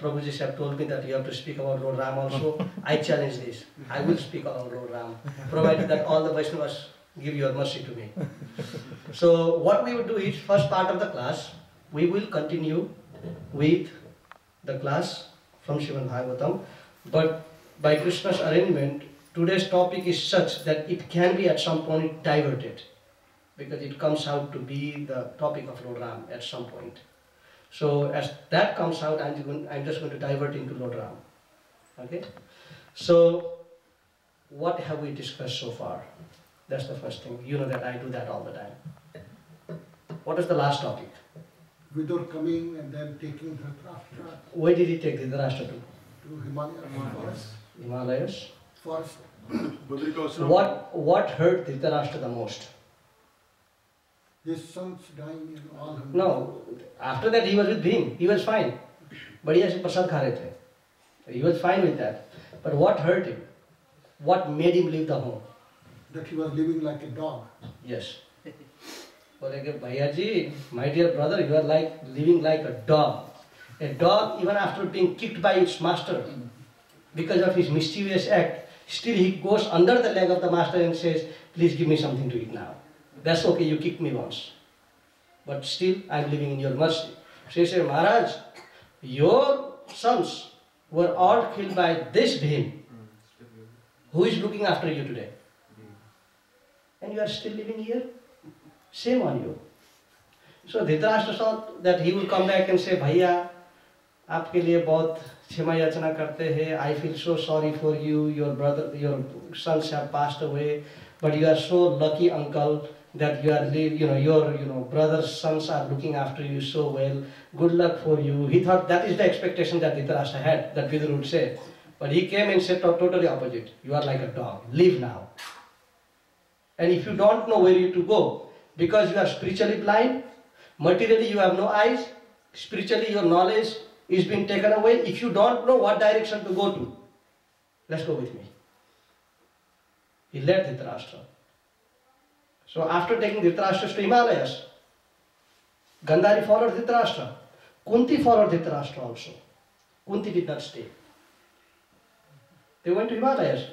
Prabhuji have told me that you have to speak about Lord Ram also. I challenge this. I will speak about Lord Ram, provided that all the Vaishnavas give your mercy to me. So what we will do is, first part of the class, we will continue with the class from Srimad Bhagavatam. But by Krishna's arrangement, today's topic is such that it can be at some point diverted, because it comes out to be the topic of Lord Ram at some point. So as that comes out, I'm just going to divert into Lord Ram. Okay? So what have we discussed so far? That's the first thing. You know that I do that all the time. What is the last topic? Vidur coming and then taking Dhritarashtra. Where did he take Dhritarashtra to? To Himalayas. Himalayas. First. What hurt Dhritarashtra the most? His sons dying in all. No, after that he was with Bhim. He was fine. Badhiya se prasad kha rahe the. He was fine with that. But what hurt him? What made him leave the home? That he was living like a dog. Yes. Bolenge, Bhaiya ji, my dear brother, you are like living like a dog. A dog, even after being kicked by its master, because of his mischievous act, still he goes under the leg of the master and says, please give me something to eat now. That's okay, you kicked me once. But still, I am living in your mercy. So he said, Maharaj, your sons were all killed by this Bhim. Who is looking after you today? And you are still living here? Shame on you. So Dhritarashtra thought that he will come back and say, Bhaiya, आपके लिए बहुत क्षमा याचना करते हैं. I feel so sorry for you. Your sons have passed away, but you are so lucky, uncle, that your brother's sons are looking after you so well. Good luck for you. He thought that is the expectation that Dhritarashtra had, that Vidur would say. But he came and said totally opposite. You are like a dog. Leave now. And if you don't know where you to go, because you are spiritually blind, materially you have no eyes, spiritually your knowledge is being taken away. If you don't know what direction to go to, let's go with me. He led Dhritarashtra. So after taking Dhritarashtra to Himalayas, Gandhari followed Dhritarashtra. Kunti followed Dhritarashtra also. Kunti did not stay. They went to Himalayas.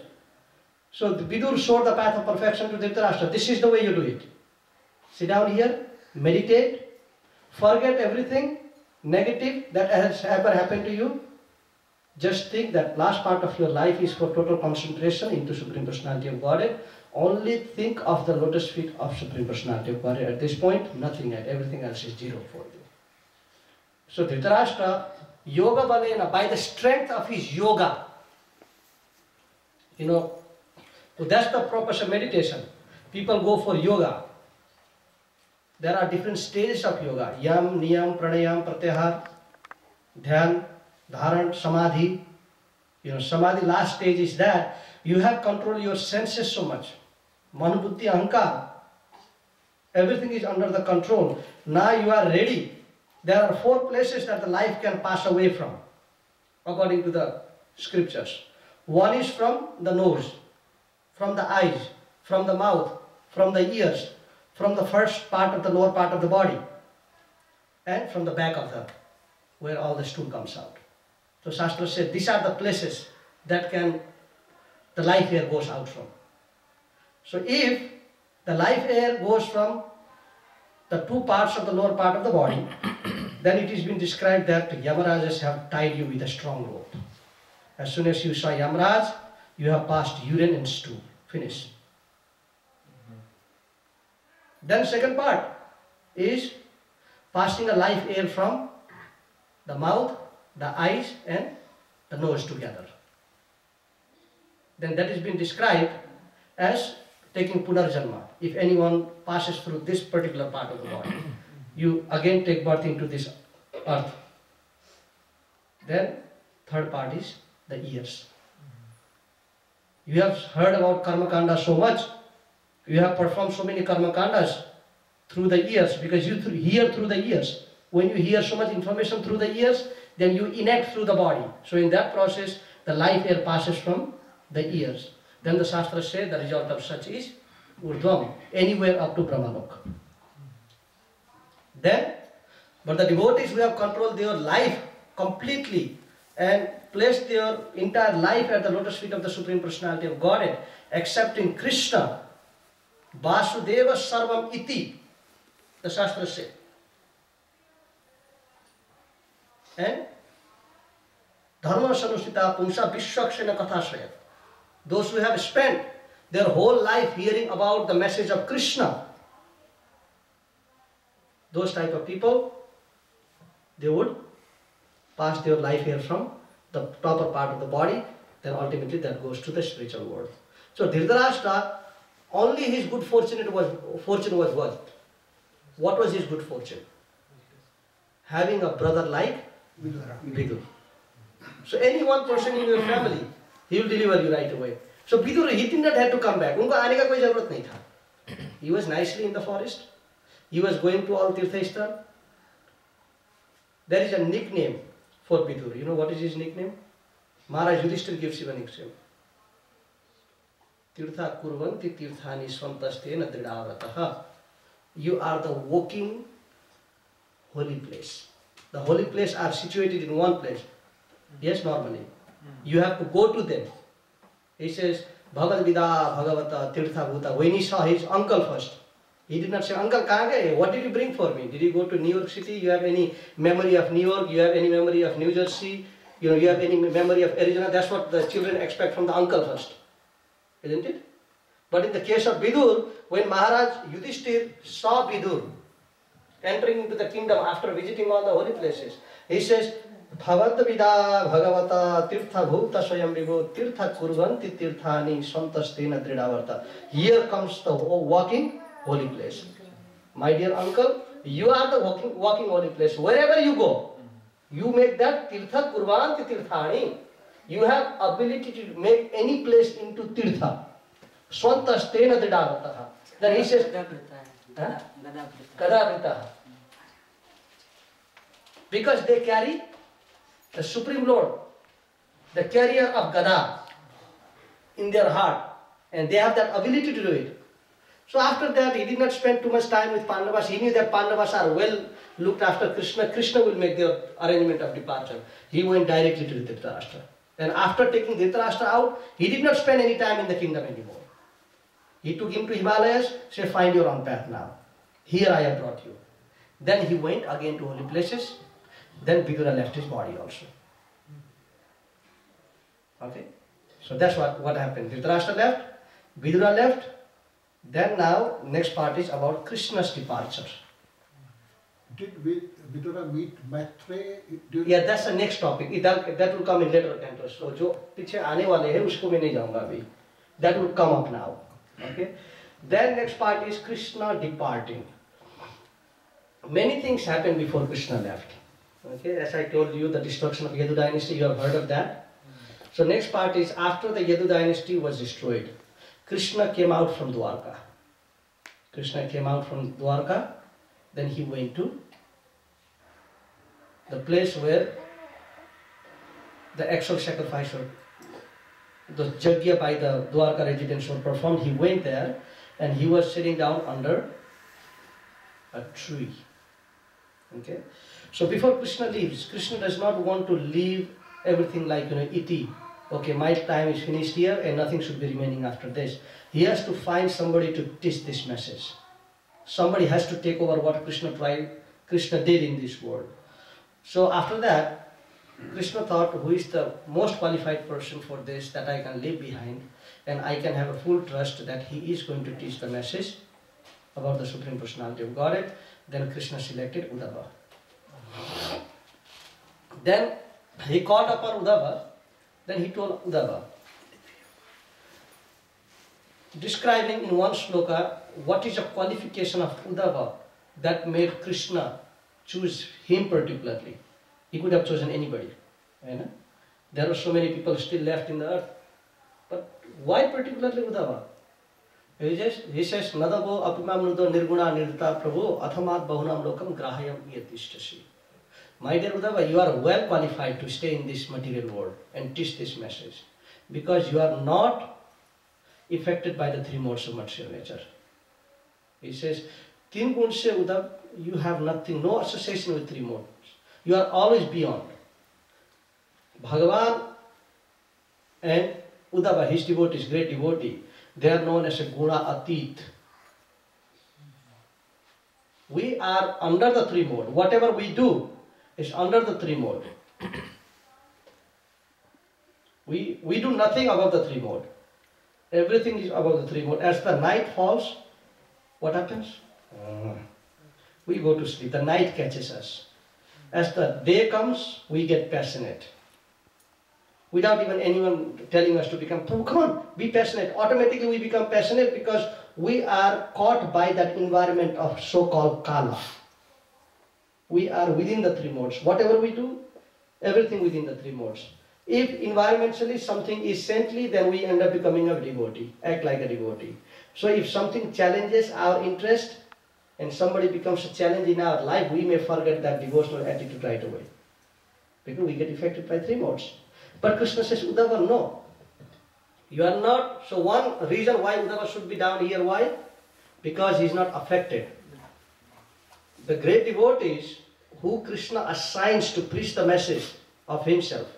So the Vidur showed the path of perfection to Dhritarashtra. This is the way you do it. Sit down here, meditate, forget everything negative that has ever happened to you. Just think that last part of your life is for total concentration into Supreme Personality of Godhead. Only think of the lotus feet of Supreme Personality of Godhead. At this point, nothing else. Everything else is zero for you. So Dhritarashtra, yoga balena, by the strength of his yoga, so that's the purpose of meditation. People go for yoga. There are different stages of yoga. Yam, Niyam, Pranayam, Pratyahar, Dhyan, Dharan, Samadhi. Samadhi, last stage is that you have control your senses so much. Manu, Buddhi, Ahankar. Everything is under the control. Now you are ready. There are 4 places that the life can pass away from, according to the scriptures. One is from the nose, from the eyes, from the mouth, from the ears, from the first part of the lower part of the body, and from the back of where all the stool comes out. So Shastra said these are the places that the life air goes out from. So if the life air goes from the 2 parts of the lower part of the body, then it has been described that Yamarajas have tied you with a strong rope. As soon as you saw Yamaraj, you have passed urine and stool. Finish. Then second part is passing a life air from the mouth, the eyes and the nose together. Then that has been described as taking Punarjanma. If anyone passes through this particular part of the body, you again take birth into this earth. Then third part is the ears. You have heard about Karma Kanda so much. You have performed so many Karma Kandas through the ears, because you hear through the ears. When you hear so much information through the ears, then you enact through the body. So in that process, the life air passes from the ears. Then the Shastra says the result of such is Urdhvam, anywhere up to Brahmalok. Then, but the devotees who have controlled their life completely and placed their entire life at the lotus feet of the Supreme Personality of Godhead, accepting Krishna, Vasudeva Sarvam Iti, the Shastra says. And Dharma Sanusita Pumsa Vishwakshena Kathashraya. Those who have spent their whole life hearing about the message of Krishna, those type of people, they would pass their life here from the proper part of the body, then ultimately that goes to the spiritual world. So Dhritarashtra, only his good fortune was what? What was his good fortune? Having a brother like Vidur. So any one person in your family, he will deliver you right away. So Vidur, he did not have to come back. Unko aane ka koi zarurat nahi tha. He was nicely in the forest. He was going to all Tirthasthan. There is a nickname for Vidur. You know what is his nickname? Maharaj Yudhishthir gives him a nickname. Tirtha kurvanti tirthani swantastena dridavataha. You are the walking holy place. The holy places are situated in one place. Yes, normally. You have to go to them. He says, Bhagavad Vida, Bhagavata, Tirtha Bhuta. When he saw his uncle first, he did not say, Uncle, kahan gaye? What did you bring for me? Did you go to New York City? You have any memory of New York? You have any memory of New Jersey? You have any memory of Arizona? That's what the children expect from the uncle first. Isn't it? But in the case of Vidur, when Maharaj Yudhishthir saw Vidur entering into the kingdom after visiting all the holy places, he says, Bhagavad Vida Bhagavata Tirtha Bhuta Swayam Vibhu Tirtha Kurvanti Tirthani Swantastena Dridavarta. Here comes the walking holy place. My dear uncle, you are the walking holy place. Wherever you go, you make that Tirtha Kurvanti Tirthani. You have ability to make any place into Tirtha. Swantastena Dridavarta. Then he says, Gadavrita. Because they carry the Supreme Lord, the carrier of Gada, in their heart, and they have that ability to do it. So after that, he did not spend too much time with Pandavas. He knew that Pandavas are well looked after Krishna. Krishna will make their arrangement of departure. He went directly to Dhritarashtra. And after taking Dhritarashtra out, he did not spend any time in the kingdom anymore. He took him to Himalayas, said, find your own path now. Here I have brought you. Then he went again to holy places. Then Vidura left his body also. Okay? So that's what happened. Dhritarashtra left, Vidura left. Then now, next part is about Krishna's departure. Did Vidura meet Maitreya? Yeah, that's the next topic. That will come in later cantos. So, जो पीछे आने वाले हैं उसको मैं नहीं जाऊँगा अभी. That will come up now. Okay? Then next part is Krishna departing. Many things happened before Krishna left. Okay, as I told you, the destruction of Yadu dynasty, you have heard of that. So next part is after the Yadu dynasty was destroyed, Krishna came out from Dwarka. Krishna came out from Dwarka, then he went to the place where the actual sacrifice or the Yajna by the Dwarka residents were performed. He went there and he was sitting down under a tree. Okay? So before Krishna leaves, Krishna does not want to leave everything like, iti. Okay, my time is finished here and nothing should be remaining after this. He has to find somebody to teach this message. Somebody has to take over what Krishna did in this world. So after that, Krishna thought, who is the most qualified person for this that I can leave behind, and I can have a full trust that he is going to teach the message about the Supreme Personality of Godhead. Then Krishna selected Uddhava. Then he called upon Uddhava. Then he told Uddhava, describing in one sloka what is a qualification of Uddhava that made Krishna choose him particularly. He could have chosen anybody. There are so many people still left in the earth. But why particularly Uddhava? He says, Nadavo apimamrudo nirguna nirta prabhu athamat bahunam lokam grahayam yatishtasi. My dear Uddhava, you are well qualified to stay in this material world and teach this message because you are not affected by the three modes of material nature. He says, Tin gun se Uddhav, you have nothing, no association with three modes. You are always beyond. Bhagavan and Uddhava, his devotee, great devotee, they are known as a Guna Atit. We are under the three mode. Whatever we do is under the three mode. We do nothing above the three mode. Everything is above the three mode. As the night falls, what happens? We go to sleep. The night catches us. As the day comes, we get passionate. Without even anyone telling us to become, come on, be passionate. Automatically we become passionate because we are caught by that environment of so-called Kala. We are within the three modes. Whatever we do, everything within the three modes. If environmentally something is saintly, then we end up becoming a devotee, act like a devotee. So if something challenges our interest and somebody becomes a challenge in our life, we may forget that devotional attitude right away. Because we get affected by three modes. But Krishna says, Uddhava, no. You are not. So one reason why Uddhava should be down here, why? Because he is not affected. The great devotees who Krishna assigns to preach the message of himself,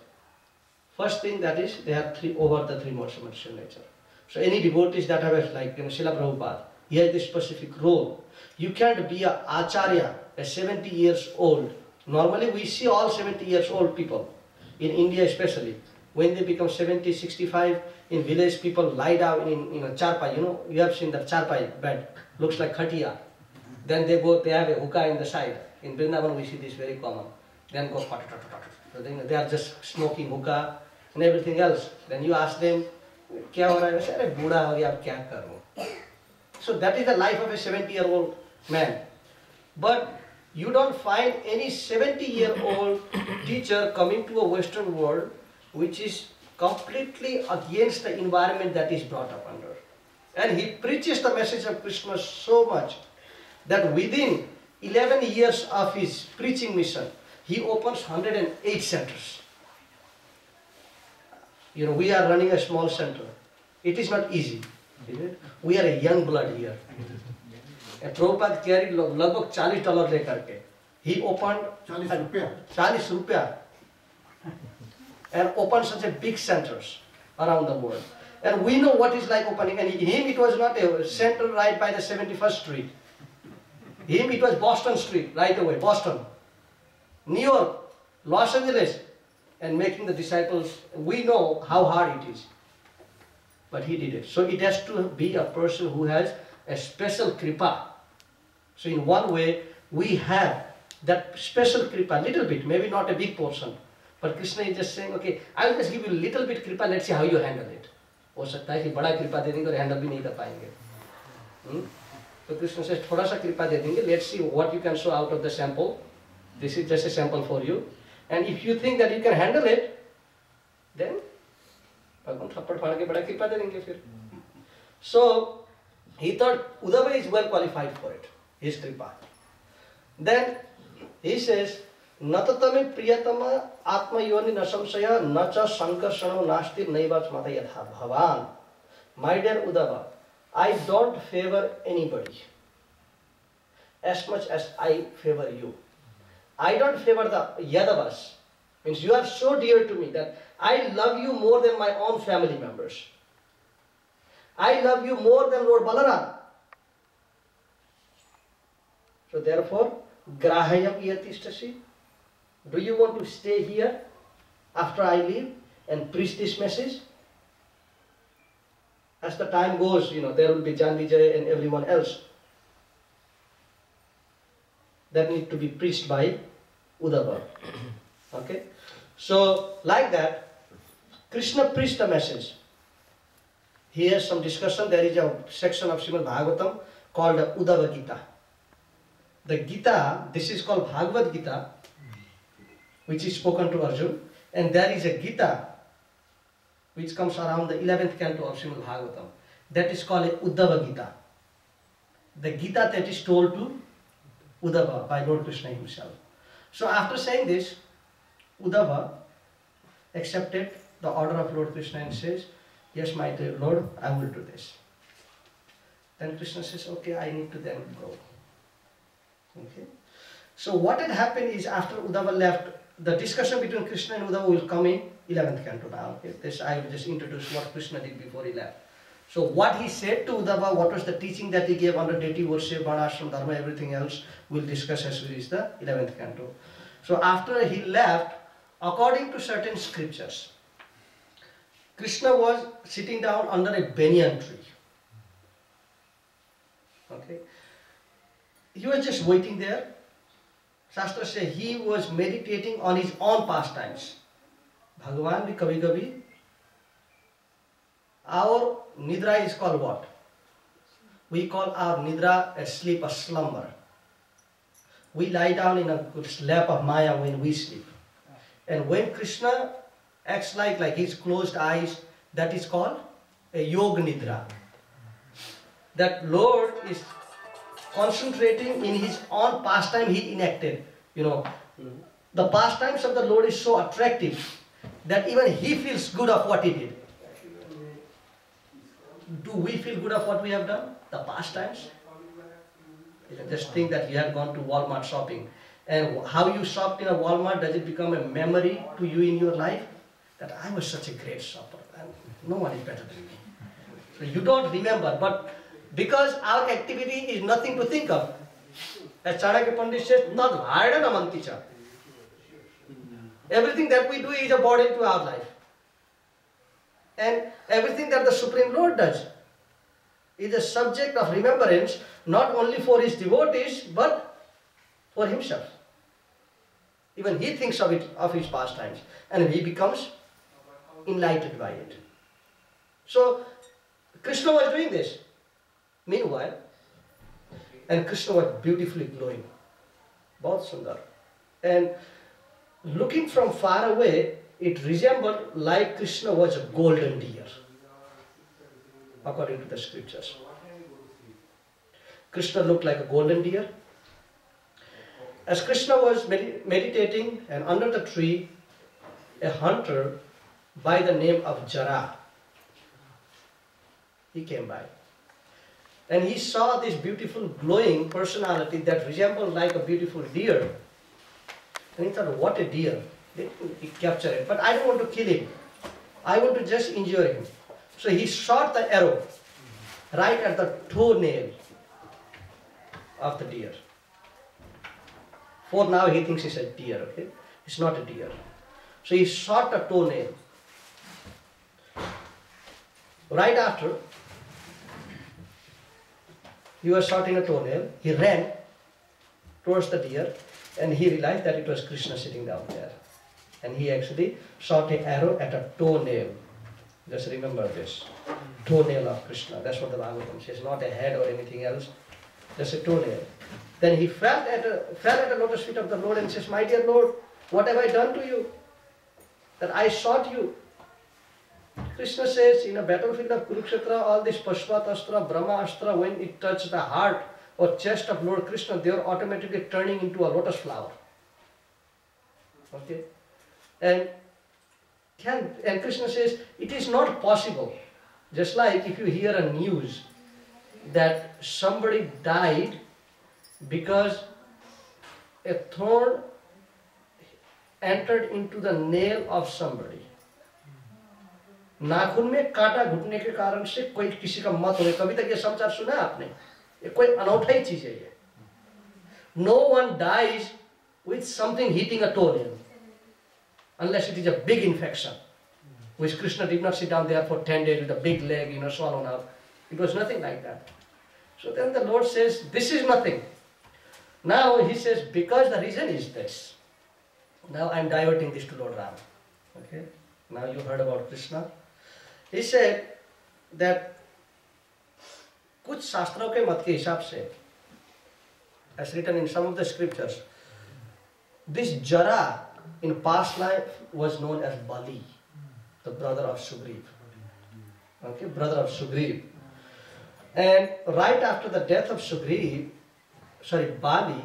first thing that is, they are over the three modes of material nature. So any devotees that have, like Srila Prabhupada, he has this specific role. You can't be a acharya, a 70 years old. Normally we see all 70 years old people, in India especially. When they become 70, 65, in village people lie down in a charpai, you have seen that charpai bed, looks like khatia. Then they have a hookah in the side. In Vrindavan we see this very common. Then go, so they are just smoking hookah and everything else. Then you ask them, kya ho raha hai? They say, "Arey, booda ho gaya, ab kya karu?" So that is the life of a 70-year-old man. But you don't find any 70-year-old teacher coming to a Western world which is completely against the environment that is brought up under. And he preaches the message of Krishna so much that within 11 years of his preaching mission, he opens 108 centers. We are running a small center. It is not easy. Is it? We are a young blood here. And Prabhupada carried लगभग $40 लेकर के. He opened 40 रुपया and opened such a big centers around the world. And we know what is like opening. And in him it was not a center right by the 71st Street. Him it was Boston Street right away. Boston, New York, Los Angeles, and making the disciples. We know how hard it is, but he did it. So it has to be a person who has a special kripa. So in one way, we have that special kripa, little bit, maybe not a big portion. But Krishna is just saying, okay, I will just give you a little bit kripa, let's see how you handle it. हो सकता है कि बड़ा कृपा दे देंगे और handle भी नहीं कर पाएंगे. So Krishna says, थोड़ा सा कृपा दे देंगे, let's see what you can show out of the sample. This is just a sample for you. And if you think that you can handle it, then भगवान थप्पड़ फाड़ के बड़ा कृपा दे देंगे फिर. So he thought Uddhava is well qualified for it, his kripa. Then he says, Natatame priyatama atma yoni nasamsaya nacha sankarsano nasti naivach mata yatha bhavan. My dear Uddhava, I don't favor anybody as much as I favor you. I don't favor the Yadavas. Means you are so dear to me that I love you more than my own family members. I love you more than Lord Balaram. So therefore, grahayam yatishtasi. Do you want to stay here after I leave and preach this message? As the time goes, there will be Jan Vijay and everyone else that need to be preached by Uddhava. Okay? So, like that, Krishna preached the message. Here some discussion. There is a section of Srimad Bhagavatam called Uddhava Gita. The Gita, this is called Bhagavad Gita, which is spoken to Arjuna. And there is a Gita which comes around the 11th canto of Srimad Bhagavatam. That is called a Uddhava Gita. The Gita that is told to Uddhava by Lord Krishna himself. So after saying this, Uddhava accepted the order of Lord Krishna and says, yes, my dear Lord, I will do this. Then Krishna says, okay, I need to then go. Okay. So what had happened is after Uddhava left, the discussion between Krishna and Uddhava will come in 11th canto now. Okay? This I will just introduce what Krishna did before he left. So what he said to Uddhava, what was the teaching that he gave under deity worship, Varnashram, Dharma, everything else, we'll discuss as we reach the 11th canto. So after he left, according to certain scriptures, Krishna was sitting down under a banyan tree. Okay? He was just waiting there. Shastra says he was meditating on his own pastimes. Bhagavan bhi kabhi kabhi. Our nidra is called what? We call our nidra a sleep, a slumber. We lie down in a lap of Maya when we sleep. And when Krishna acts like his closed eyes, that is called a yoga nidra. That Lord is concentrating in his own pastime he enacted. You know, the pastimes of the Lord is so attractive that even he feels good of what he did. Do we feel good of what we have done? The pastimes? You can just think that you have gone to Walmart shopping. And how you shopped in a Walmart, does it become a memory to you in your life? That I was such a great shopper and no one is better than me. So you don't remember, but because our activity is nothing to think of. As Chanakya Pandit says, not harder namanticha. Everything that we do is a burden to our life. And everything that the Supreme Lord does is a subject of remembrance, not only for his devotees, but for himself. Even he thinks of it, of his pastimes, and he becomes enlightened by it. So, Krishna was doing this. Meanwhile, and Krishna was beautifully glowing. Bahut sundar. And looking from far away, it resembled like Krishna was a golden deer, according to the scriptures. Krishna looked like a golden deer. As Krishna was meditating, and under the tree, a hunter by the name of Jara, he came by. And he saw this beautiful glowing personality that resembled like a beautiful deer. And he thought, what a deer. He captured it. But I don't want to kill him. I want to just injure him. So he shot the arrow right at the toenail of the deer. For now he thinks it's a deer, okay? It's not a deer. So he shot the toenail. Right after he was shooting a toenail, he ran towards the deer and he realized that it was Krishna sitting down there. And he actually shot an arrow at a toenail. Just remember this. Toenail of Krishna. That's what the Bhagavatam says. Not a head or anything else. Just a toenail. Then he fell at the lotus feet of the Lord and says, my dear Lord, what have I done to you? That I shot you. Krishna says, in a battlefield of Kurukshetra, all this Pashvatastra, Brahmastra, when it touched the heart or chest of Lord Krishna, they are automatically turning into a lotus flower. Okay? And Krishna says, it is not possible. Just like if you hear a news that somebody died because a thorn entered into the nail of somebody. नाखून में कांटा घुटने के कारण से कोई किसी का मौत हो गई. कभी तक ये समाचार सुना आपने? ये कोई अनोखा ही चीज है ये. No one dies with something hitting a toenail, unless it is a big infection, which Krishna did not sit down there for 10 days with a big leg, swollen up. It was nothing like that. So then the Lord says, this is nothing. Now he says, because the reason is this. Now I am diverting this to Lord Ram. Okay? Now you heard about Krishna. He said that कुछ शास्त्रों के मत के हिसाब से, as written in some of the scriptures, this Jara in past life was known as Bali, the brother of Sugriv. Okay, brother of Sugriv. And right after the death of Bali,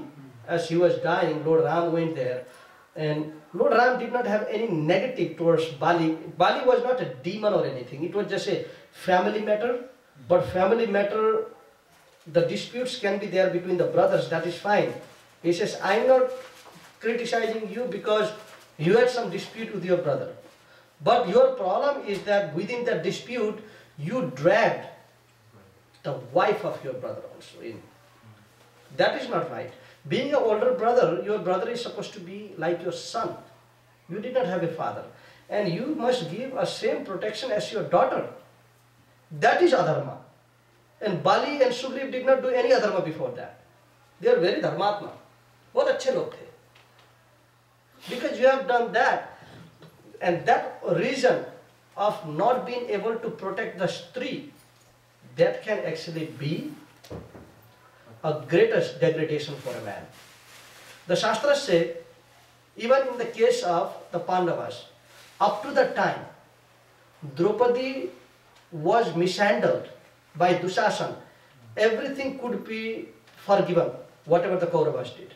as he was dying, Lord Ram went there. And Lord Ram did not have any negative towards Bali. Bali was not a demon or anything. It was just a family matter. But family matter, the disputes can be there between the brothers. That is fine. He says, I am not criticizing you because You had some dispute with your brother. But your problem is that within that dispute, you dragged the wife of your brother also in. That is not right. Being an older brother, your brother is supposed to be like your son. You did not have a father. And you must give a same protection as your daughter. That is adharma. And Bali and Sugriv did not do any adharma before that. They are very dharmatma. बहुत अच्छे लोग थे. Because you have done that, and that reason of not being able to protect the stree, that can actually be a greatest degradation for a man. The Shastras say, even in the case of the Pandavas, up to the time Draupadi was mishandled by Dushasan, everything could be forgiven, whatever the Kauravas did.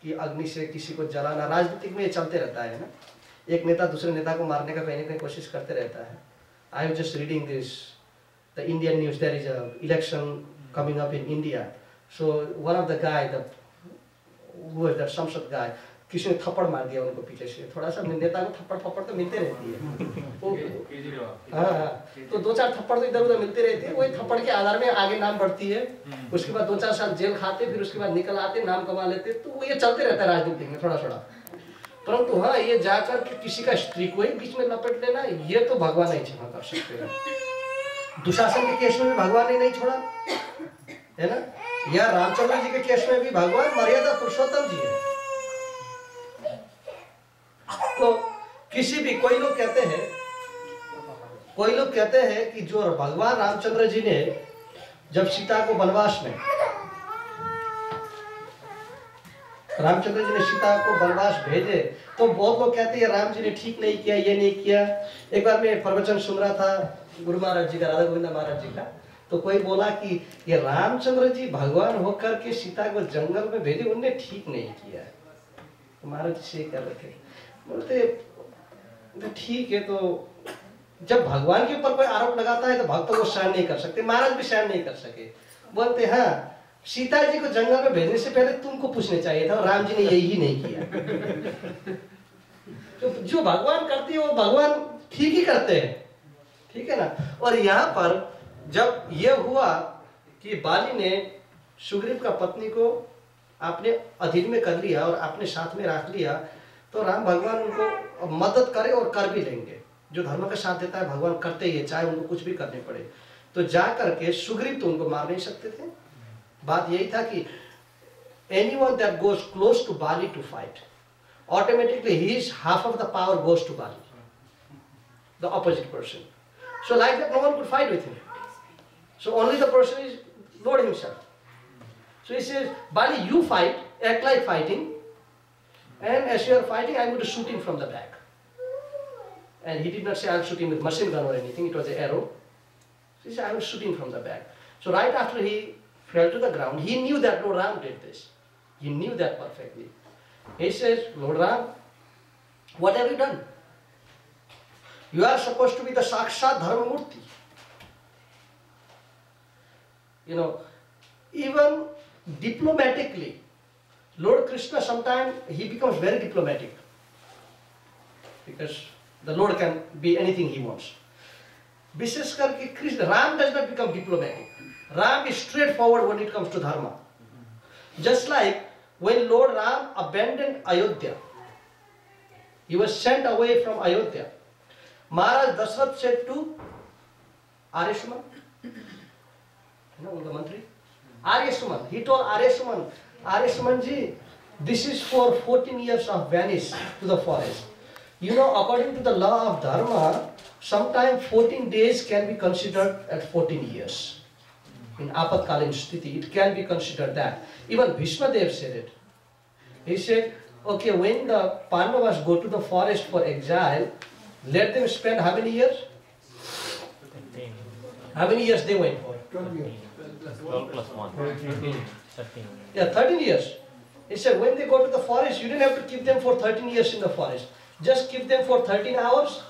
कि अग्नि से किसी को जलाना, राजनीतिक में ये चलते रहता है ना, एक नेता दूसरे नेता को मारने का कहीं ना कहीं कोशिश करते रहता है. I was just reading this, the Indian news. There is a election coming up in India. So one of the guy, who was that Samsad guy, किसी ने थप्पड़ मार दिया उनको पीछे से. थोड़ा सा नेता को थप्पड़ थप्पड़ तो मिलते रहती है. हाँ, तो दो चार थप्पड़ तो इधर उधर मिलते रहते हैं. वही थप्पड़ के आधार में आगे नाम बढ़ती है. उसके बाद 2-4 साल जेल खाते, फिर उसके बाद निकल आते, नाम कमा लेते. तो ये चलते रहता है राजनीति में थोड़ा थोड़ा. परंतु हाँ, ये जाकर के किसी का स्त्री को ही बीच में लपेट लेना, ये तो भगवान नहीं क्षमा कर सकते हैं. दुशासन के केस में भी भगवान ने नहीं छोड़ा है ना, या रामचंद्र जी के केस में भी भगवान मर्यादा पुरुषोत्तम जी है. तो किसी भी कोई लोग कहते हैं कि जो भगवान रामचंद्र जी ने जब सीता को वनवास में, रामचंद्र जी ने सीता को वनवास भेजे, तो बहुत लोग कहते हैं राम जी ने ठीक नहीं किया, ये नहीं किया. एक बार मैं प्रवचन सुन रहा था गुरु महाराज जी का, राधा गोविंद महाराज जी का, तो कोई बोला कि ये रामचंद्र जी भगवान होकर के सीता को जंगल में भेजे, उनने ठीक नहीं किया. तो महाराज जी से कर रहे थे, बोलते ठीक है, तो जब भगवान के ऊपर कोई आरोप लगाता है तो भक्त वो सहन नहीं कर सकते. महाराज भी सहन नहीं कर सके. बोलते हाँ, सीता जी को जंगल में भेजने से पहले तुमको पूछने चाहिए था, राम जी ने यही नहीं किया. तो जो भगवान करते हैं वो भगवान ठीक ही करते हैं, ठीक है ना. और यहाँ पर जब ये हुआ कि बाली ने सुग्रीव का पत्नी को अपने अधीन में कर लिया और अपने साथ में रख लिया, तो राम भगवान उनको मदद करे और कर भी लेंगे. जो धर्म का साथ देता है भगवान करते ही है, चाहे उनको कुछ भी करने पड़े. तो जा करके सुग्रीव तो उनको मार नहीं सकते थे. बात यही था कि anyone that goes close to Bali to fight, automatically his half of the power goes to Bali, the opposite person. So like that, no one could fight with him. So only the person is Lord himself. So he says, Bali, you fight, act like fighting, and as you are fighting, I'm going to shoot him from the back. And he did not say, I'll shoot him with machine gun or anything, it was an arrow. So he said, I will shoot him from the back. So right after he fell to the ground, he knew that Lord Ram did this. He knew that perfectly. He says, Lord Ram, what have you done? You are supposed to be the Sakshat Dharmamurti. You know, even diplomatically, Lord Krishna sometimes he becomes very diplomatic. Because the Lord can be anything he wants. विशेष करके Krishna, Ram does not become diplomatic. Ram is straightforward when it comes to dharma. Just like when Lord Ram abandoned Ayodhya, he was sent away from Ayodhya. Maharaj Dasrath said to Aryasuman, you know, the mantri, Aryasuman, he told Aryasuman, Aryasuman ji, this is for 14 years of vanish to the forest. You know, according to the law of dharma, sometimes 14 days can be considered as 14 years. In Apatkalin Sthiti, it can be considered that. Even Bhishma Dev said it. He said, okay, when the Pandavas go to the forest for exile, let them spend how many years? 15. How many years they went for? 12 years. 12 plus 1. 13. Yeah, 13 years. He said, when they go to the forest, you didn't have to keep them for 13 years in the forest. Just keep them for 13 hours.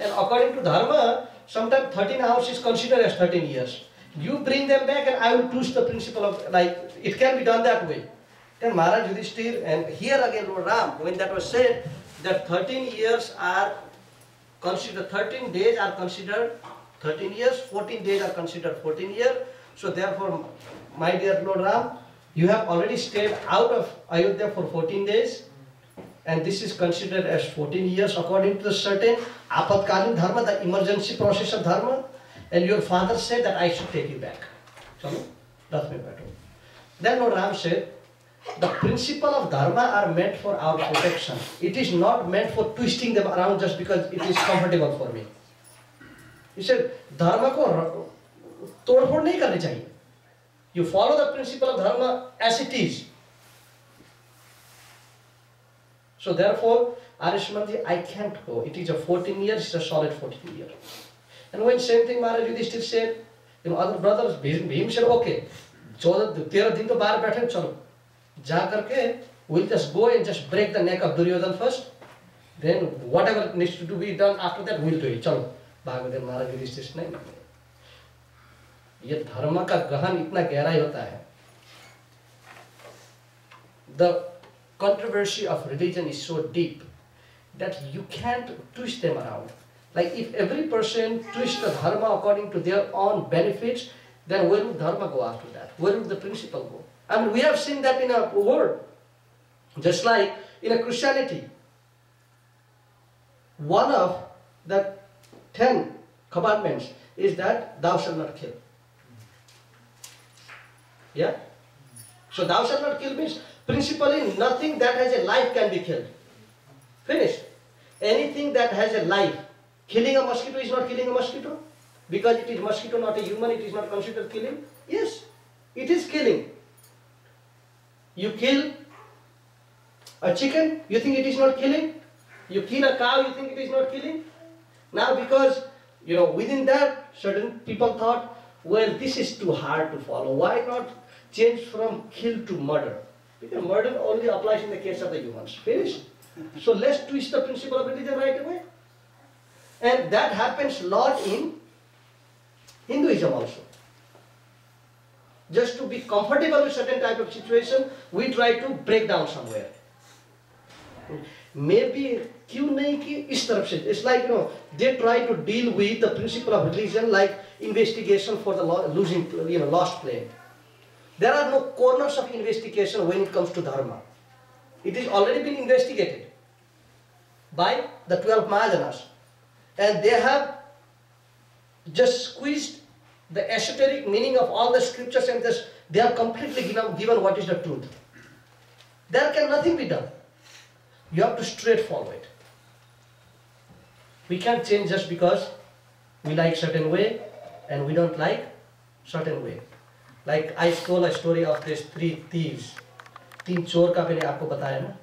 And according to dharma, sometimes 13 hours is considered as 13 years. You bring them back and I will twist the principle of, like, it can be done that way. Then Maharaj Yudhishthir, and here again Lord Ram, when that was said, that 13 years are considered, 13 days are considered 13 years, 14 days are considered 14 years. So therefore, my dear Lord Ram, you have already stayed out of Ayodhya for 14 days, and this is considered as 14 years according to the certain apatkalin dharma, the emergency process of dharma, and your father said that I should take you back. Chalo, that's my battle. Then Lord Ram said, the principle of dharma are meant for our protection. It is not meant for twisting them around just because it is comfortable for me. He said, dharma ko todphod nahi karni chahiye. You follow the principle of dharma as it is. So therefore, Arishmanji, I can't go. It is a 14 years, it's a solid 14 years. And when same thing Maharaj Yudhishthir said, other brothers, Bhim said, okay, 13 दिन तो बाहर बैठे, चलो जा करके we'll just go and just break the neck of Duryodhan first, then whatever needs to be done after that we'll do it. चलो भाग में महाराज युधिष्ठिर नहीं माने. ये धर्म का गहन इतना गहराई होता है. The controversy of religion is so deep that you can't twist them around. Like if every person twists the dharma according to their own benefits, then where would dharma go after that? Where would the principle go? I mean, we have seen that in our world. Just like in a Christianity, one of the 10 commandments is that thou shalt not kill. Yeah? So thou shalt not kill means principally nothing that has a life can be killed. Finished. Anything that has a life. Killing a mosquito is not killing a mosquito. Because it is mosquito, not a human, it is not considered killing. Yes, it is killing. You kill a chicken, you think it is not killing. You kill a cow, you think it is not killing. Now because, within that, certain people thought, well, this is too hard to follow. Why not change from kill to murder? Because murder only applies in the case of the humans. Finished. So let's twist the principle of religion right away. And that happens a lot in Hinduism also. Just to be comfortable with certain type of situation, we try to break down somewhere. Maybe क्यों नहीं कि इस तरफ से. It's like they try to deal with the principle of religion like investigation for the lost plane. There are no corners of investigation when it comes to dharma. It is already been investigated by the 12 Mahajanas, and they have just squeezed the esoteric meaning of all the scriptures and they have completely given what is the truth. There can nothing be done. You have to straight follow it. We can't change just because we like certain way and we don't like certain way. Like I told a story of these 3 thieves. 3 चोर का मैंने आपको बताया ना.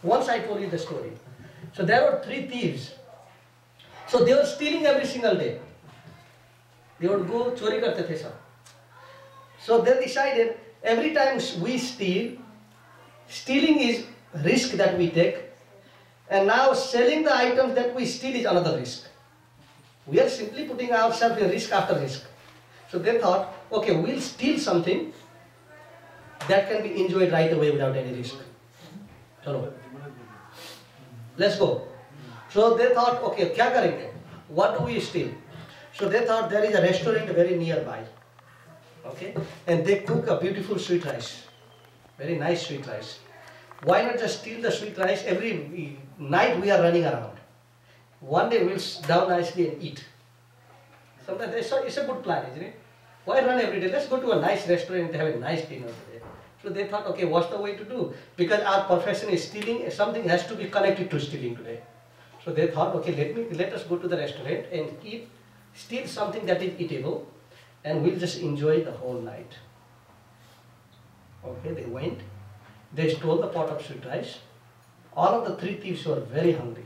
Once I told you the story. So there were 3 thieves. So they were stealing every single day. They would go चोरी करते थे सब. So they decided every time we steal, stealing is risk that we take, and now selling the items that we steal is another risk. We are simply putting ourselves in risk after risk. So they thought, okay, we'll steal something that can be enjoyed right away without any risk. Chalo. Let's go. So they thought, okay, क्या करेंगे? What do we steal? So they thought there is a restaurant very nearby. Okay, and they cook a beautiful sweet rice, very nice sweet rice. Why not just steal the sweet rice? Every night we are running around. One day we'll sit down nicely and eat. Sometimes it's a good plan, isn't it? Why run every day? Let's go to a nice restaurant and have a nice dinner today. So they thought, okay, what's the way to do? Because our profession is stealing, something has to be connected to stealing today. So they thought, okay, let us go to the restaurant and steal something that is eatable, and we'll just enjoy the whole night. Okay, they went. They stole the pot of sweet rice. All of the 3 thieves were very hungry.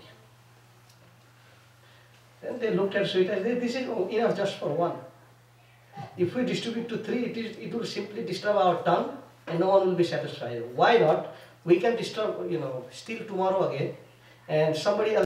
Then they looked at sweet rice. This is enough just for one. If we distribute to 3, it will simply disturb our tongue, and no one will be satisfied. Why not? We can steal tomorrow again, and somebody else